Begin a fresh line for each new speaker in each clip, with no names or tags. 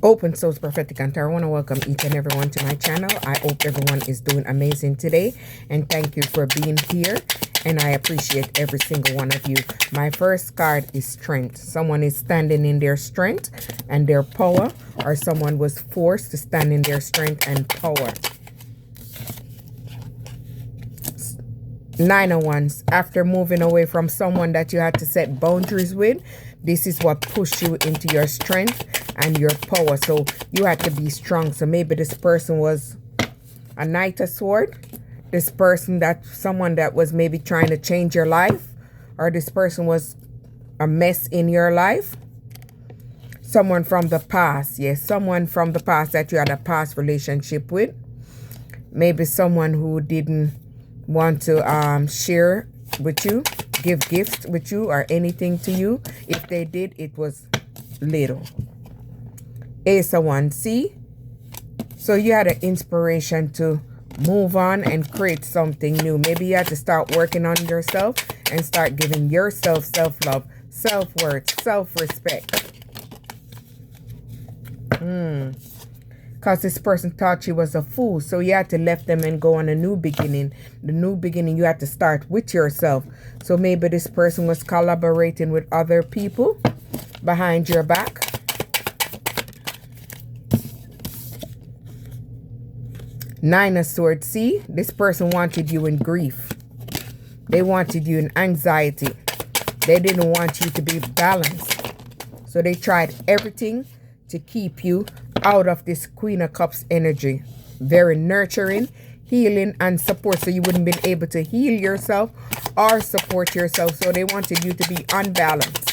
Open Source Prophetic and Tarot. I want to welcome each and everyone to my channel. I hope everyone is doing amazing today, and thank you for being here, and I appreciate every single one of you. My first card is strength. Someone is standing in their strength and their power, or someone was forced to stand in their strength and power. Nine of Wands. After moving away from someone that you had to set boundaries with, this is what pushed you into your strength and your power. So you had to be strong. So maybe this person was a Knight of Swords. This person, that someone that was maybe trying to change your life, or this person was a mess in your life. Someone from the past. Yes, someone from the past that you had a past relationship with. Maybe someone who didn't want to share with you, give gifts with you, or anything to you. If they did, it was little. Ace of Wands. See, so you had an inspiration to move on and create something new. Maybe you had to start working on yourself and start giving yourself self-love, self-worth, self-respect. Because this person thought you was a fool, so you had to left them and go on a new beginning. The new beginning, you had to start with yourself. So maybe this person was collaborating with other people behind your back. Nine of Swords. See, this person wanted you in grief. They wanted you in anxiety. They didn't want you to be balanced. So they tried everything to keep you out of this Queen of Cups energy. Very nurturing, healing, and support. So you wouldn't been able to heal yourself or support yourself. So they wanted you to be unbalanced.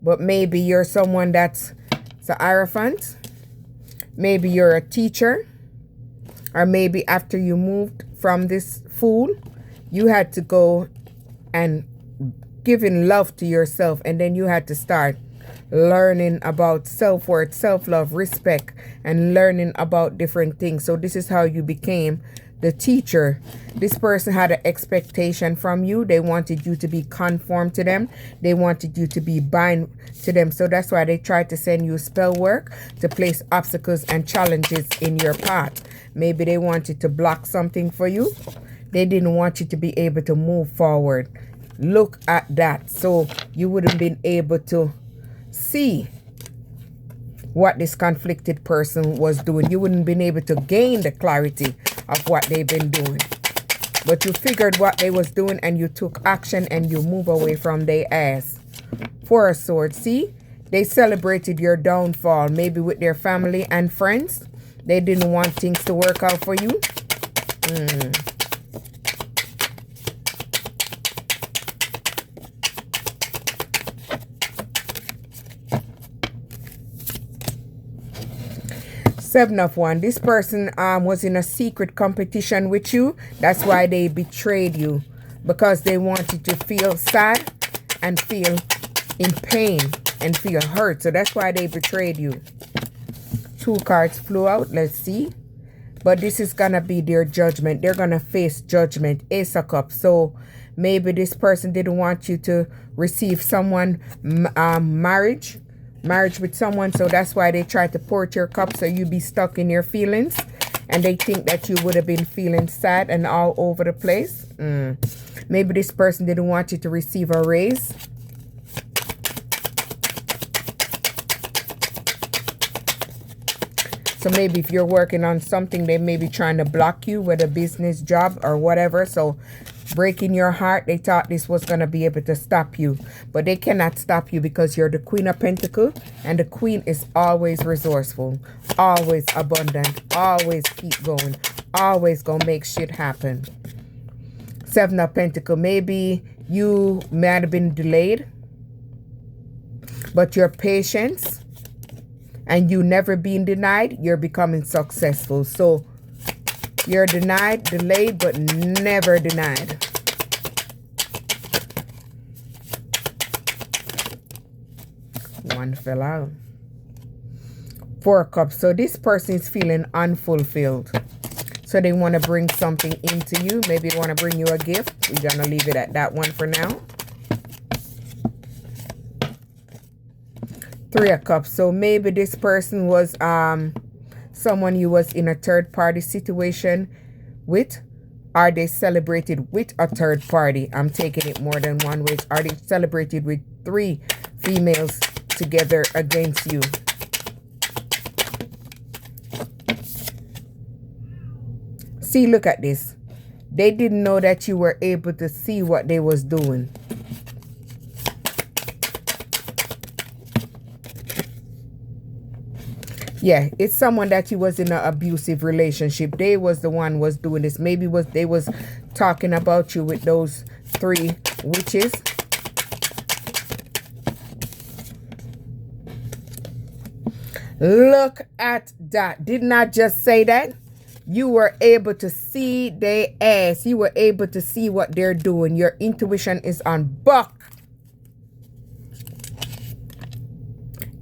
But maybe you're someone that's the Hierophant. Maybe you're a teacher. Or maybe after you moved from this fool, you had to go and giving love to yourself, and then you had to start learning about self-worth, self-love, respect, and learning about different things. So this is how you became the teacher. This person had an expectation from you. They wanted you to be conformed to them. They wanted you to be bind to them. So that's why they tried to send you spell work to place obstacles and challenges in your path. Maybe they wanted to block something for you. They didn't want you to be able to move forward. Look at that. So you wouldn't been able to see what this conflicted person was doing. You wouldn't been able to gain the clarity of what they've been doing. But you figured what they was doing, and you took action, and you move away from their ass. Four of Swords. See, they celebrated your downfall, maybe with their family and friends. They didn't want things to work out for you. Seven of Wands. This person was in a secret competition with you. That's why they betrayed you, because they wanted to feel sad and feel in pain and feel hurt. So that's why they betrayed you. Two cards flew out. Let's see. But this is gonna be their judgment. They're gonna face judgment. Ace of Cups. So maybe this person didn't want you to receive someone marriage with someone, so that's why they tried to port your cup, so you be stuck in your feelings, and they think that you would have been feeling sad and all over the place. Maybe this person didn't want you to receive a raise. So maybe if you're working on something, they may be trying to block you with a business, job, or whatever. So breaking your heart, they thought this was going to be able to stop you, but they cannot stop you, because you're the Queen of Pentacles, and the Queen is always resourceful, always abundant, always keep going, always gonna make shit happen. Seven of Pentacles. Maybe you might have been delayed, but your patience and you never being denied, you're becoming successful. So you're denied, delayed, but never denied. One fell out. Four of Cups. So this person is feeling unfulfilled. So they want to bring something into you. Maybe they want to bring you a gift. We're going to leave it at that one for now. Three of Cups. So maybe this person was someone you was in a third party situation with. Are they celebrated with a third party? I'm taking it more than one way. Are they celebrated with 3 females together against you? See, look at this. They didn't know that you were able to see what they was doing. Yeah, it's someone that you was in an abusive relationship. They was the one was doing this. Maybe they was talking about you with those 3 witches. Look at that. Didn't I just say that? You were able to see their ass. You were able to see what they're doing. Your intuition is on buck.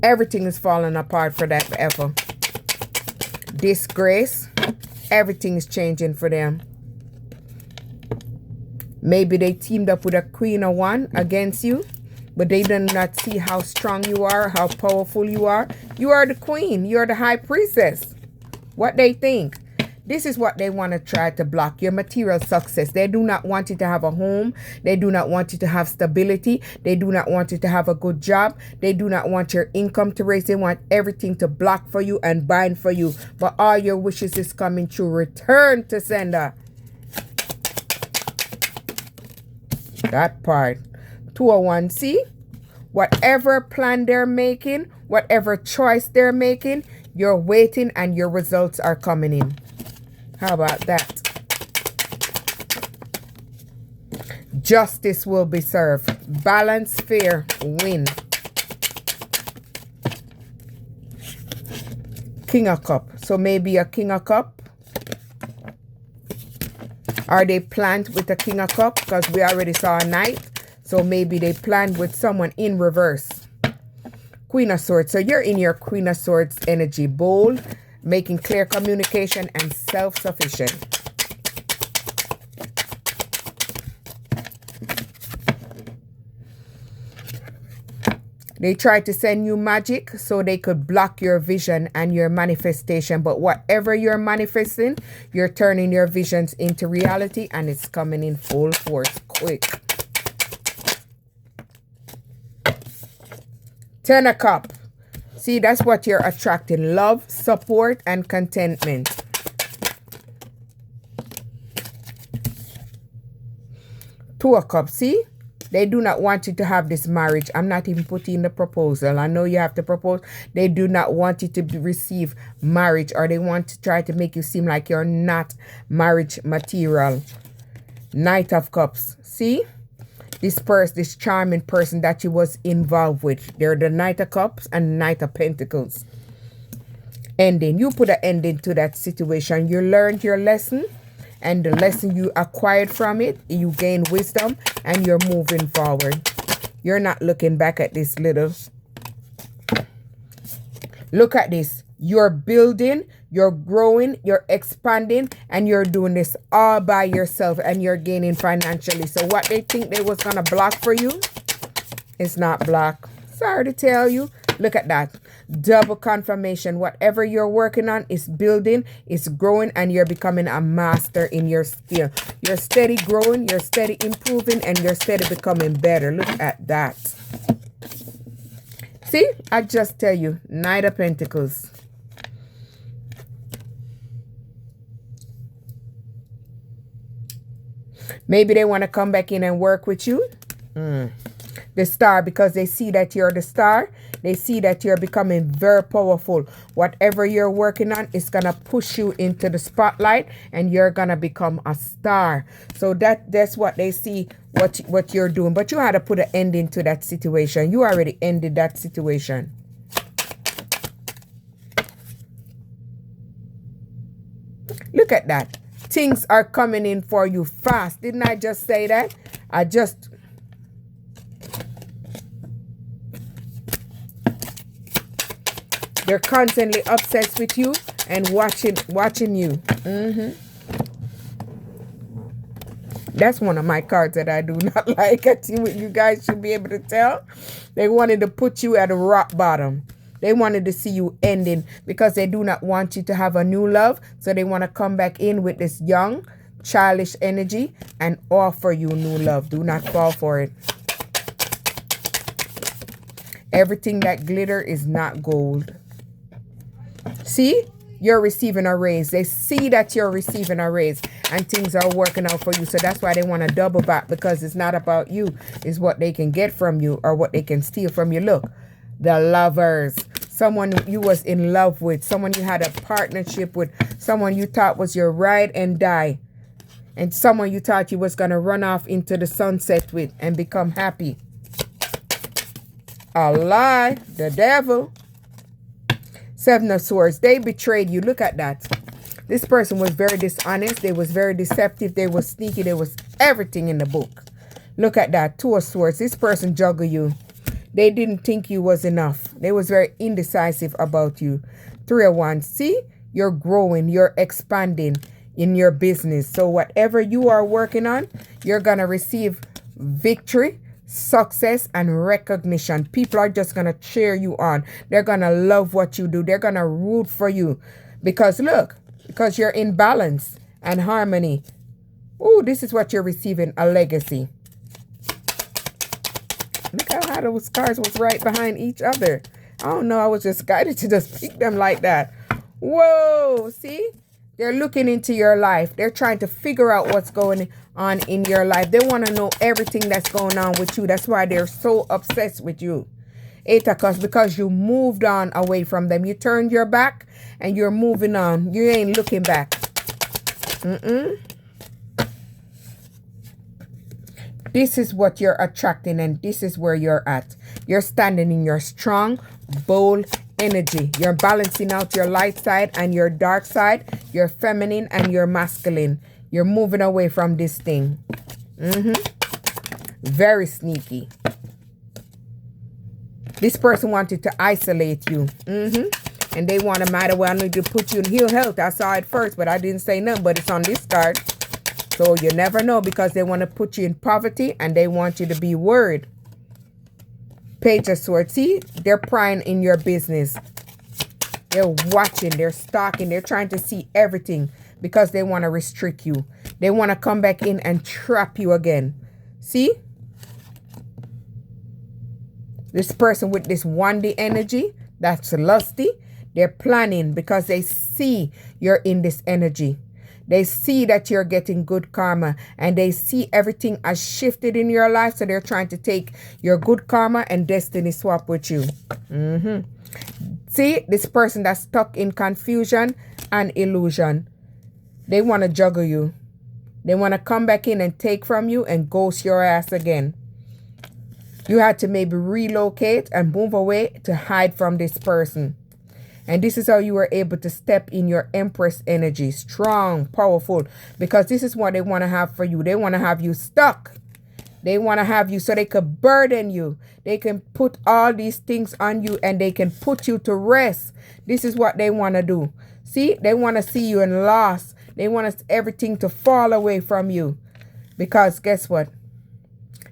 Everything is falling apart for that forever. Disgrace. Everything is changing for them. Maybe they teamed up with a Queen of One against you, but they did not see how strong you are, how powerful you are. You are the queen. You are the high priestess. What they think. This is what they want to try to block, your material success. They do not want you to have a home. They do not want you to have stability. They do not want you to have a good job. They do not want your income to raise. They want everything to block for you and bind for you. But all your wishes is coming true. Return to sender. That part. 201. See? Whatever plan they're making, whatever choice they're making, you're waiting and your results are coming in. How about that? Justice will be served. Balance, fair, win. King of Cup. So maybe a King of Cup. Are they planned with a King of Cup? Because we already saw a Knight. So maybe they planned with someone in reverse. Queen of Swords. So you're in your Queen of Swords energy. Bold, making clear communication, and self-sufficient. They tried to send you magic so they could block your vision and your manifestation. But whatever you're manifesting, you're turning your visions into reality, and it's coming in full force, quick. 10 of Cups. See, that's what you're attracting. Love, support, and contentment. Two of Cups. See, they do not want you to have this marriage. I'm not even putting the proposal. I know you have to propose. They do not want you to receive marriage, or they want to try to make you seem like you're not marriage material. Knight of Cups. See? This charming person that you was involved with. They're the Knight of Cups and Knight of Pentacles. Ending. You put an ending to that situation. You learned your lesson, and the lesson you acquired from it, you gain wisdom, and you're moving forward. You're not looking back at this little. Look at this. You're building, you're growing, you're expanding, and you're doing this all by yourself, and you're gaining financially. So what they think they was going to block for you, it's not block. Sorry to tell you. Look at that. Double confirmation. Whatever you're working on is building, it's growing, and you're becoming a master in your skill. You're steady growing, you're steady improving, and you're steady becoming better. Look at that. See, I just tell you, Knight of Pentacles. Maybe they want to come back in and work with you. The Star, because they see that you're the star. They see that you're becoming very powerful. Whatever you're working on is going to push you into the spotlight, and you're going to become a star. So that's what they see, what you're doing. But you had to put an ending to that situation. You already ended that situation. Look at that. Things are coming in for you fast. Didn't I just say that? They're constantly obsessed with you and watching you. That's one of my cards that I do not like. I see what you guys should be able to tell. They wanted to put you at a rock bottom. They wanted to see you ending because they do not want you to have a new love. So they want to come back in with this young, childish energy and offer you new love. Do not fall for it. Everything that glitter is not gold. See? You're receiving a raise. They see that you're receiving a raise and things are working out for you. So that's why they want to double back, because it's not about you. It's what they can get from you or what they can steal from you. Look, the Lovers. Someone you was in love with. Someone you had a partnership with. Someone you thought was your ride and die. And someone you thought you was going to run off into the sunset with and become happy. A lie. The devil. Seven of Swords. They betrayed you. Look at that. This person was very dishonest. They was very deceptive. They was sneaky. There was everything in the book. Look at that. Two of Swords. This person juggled you. They didn't think you was enough. They was very indecisive about you. Three of Wands. See? You're growing. You're expanding in your business. So whatever you are working on, you're going to receive victory, success, and recognition. People are just going to cheer you on. They're going to love what you do. They're going to root for you. Because look, because you're in balance and harmony. Oh, this is what you're receiving, a legacy. Look how those cards was right behind each other. I don't know. I was just guided to just pick them like that. Whoa. See? They're looking into your life. They're trying to figure out what's going on in your life. They want to know everything that's going on with you. That's why they're so obsessed with you. Eight of Cups, because you moved on away from them. You turned your back and you're moving on. You ain't looking back. This is what you're attracting, and this is where you're at. You're standing in your strong, bold energy. You're balancing out your light side and your dark side, your feminine and your masculine. You're moving away from this thing. Very sneaky. This person wanted to isolate you. And they want to matter. Well, I need to put you in heal health. I saw it first, but I didn't say nothing. But it's on this card. So you never know, because they want to put you in poverty and they want you to be worried. Page of Swords. See, they're prying in your business. They're watching, they're stalking, they're trying to see everything because they want to restrict you. They want to come back in and trap you again. See? This person with this wandy energy, that's lusty. They're planning because they see you're in this energy. They see that you're getting good karma, and they see everything has shifted in your life. So they're trying to take your good karma and destiny swap with you. See, this person that's stuck in confusion and illusion. They want to juggle you. They want to come back in and take from you and ghost your ass again. You had to maybe relocate and move away to hide from this person. And this is how you were able to step in your Empress energy. Strong, powerful. Because this is what they want to have for you. They want to have you stuck. They want to have you so they could burden you. They can put all these things on you and they can put you to rest. This is what they want to do. See, they want to see you in loss. They want everything to fall away from you. Because guess what?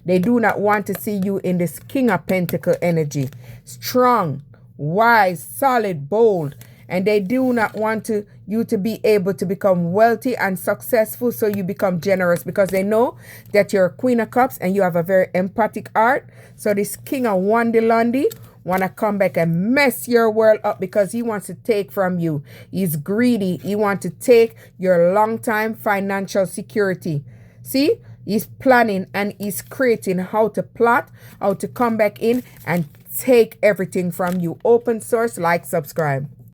They do not want to see you in this King of Pentacle energy. Strong, wise, solid, bold. And they do not want you to be able to become wealthy and successful, so you become generous, because they know that you're a Queen of Cups and you have a very empathic heart. So this King of Wandy want to come back and mess your world up because he wants to take from you. He's greedy. He wants to take your long-time financial security. See? He's planning and he's creating how to plot, how to come back in and take everything from you. Open source, like, subscribe.